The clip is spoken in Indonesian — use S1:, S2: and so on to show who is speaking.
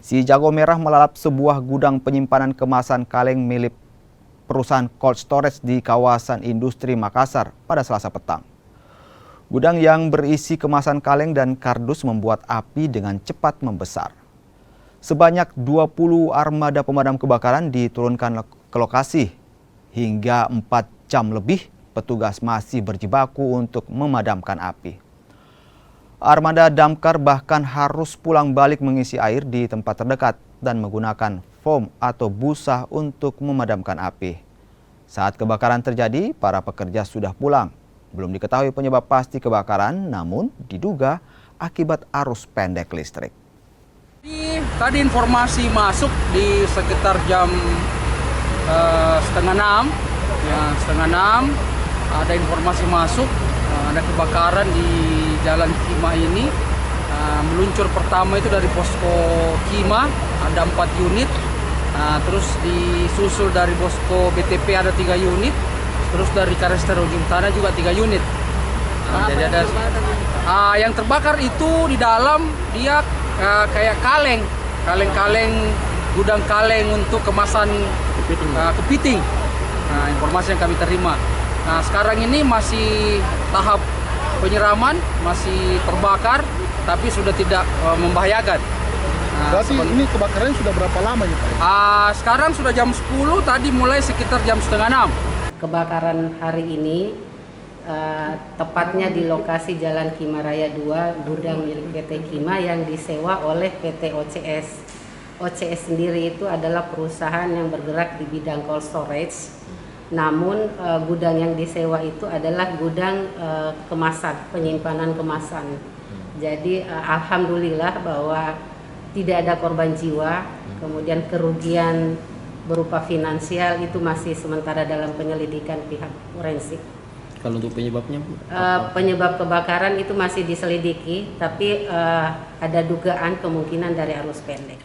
S1: Si jago merah melalap sebuah gudang penyimpanan kemasan kaleng milik perusahaan cold storage di kawasan industri Makassar pada Selasa petang. Gudang yang berisi kemasan kaleng dan kardus membuat api dengan cepat membesar. Sebanyak 20 armada pemadam kebakaran diturunkan ke lokasi. Hingga 4 jam lebih, petugas masih berjibaku untuk memadamkan api. Armada damkar bahkan harus pulang balik mengisi air di tempat terdekat dan menggunakan foam atau busa untuk memadamkan api. Saat kebakaran terjadi, para pekerja sudah pulang. Belum diketahui penyebab pasti kebakaran, namun diduga akibat arus pendek listrik.
S2: Tadi informasi masuk di sekitar jam setengah enam, ada informasi masuk, ada kebakaran di Jalan Kima ini. Meluncur pertama itu dari posko Kima, ada 4 unit. Terus disusul dari posko BTP ada 3 unit. Terus dari Karester Ujung Tanah juga 3 unit. Jadi ada yang terbakar itu di dalam dia kayak kaleng gudang kaleng untuk kemasan kepiting. Informasi yang kami terima. Sekarang ini masih tahap penyiraman, masih terbakar, tapi sudah tidak membahayakan.
S3: Berarti ini kebakarannya sudah berapa lama ya Pak?
S2: Sekarang sudah jam 10, tadi mulai sekitar jam setengah 6.
S4: Kebakaran hari ini tepatnya di lokasi Jalan Kima Raya 2, gudang milik PT Kima yang disewa oleh PT OCS. OCS sendiri itu adalah perusahaan yang bergerak di bidang cold storage. Namun gudang yang disewa itu adalah gudang kemasan, penyimpanan kemasan. Jadi alhamdulillah bahwa tidak ada korban jiwa, kemudian kerugian berupa finansial itu masih sementara dalam penyelidikan pihak forensik.
S5: Kalau untuk penyebabnya?
S4: Penyebab kebakaran itu masih diselidiki, tapi ada dugaan kemungkinan dari arus pendek.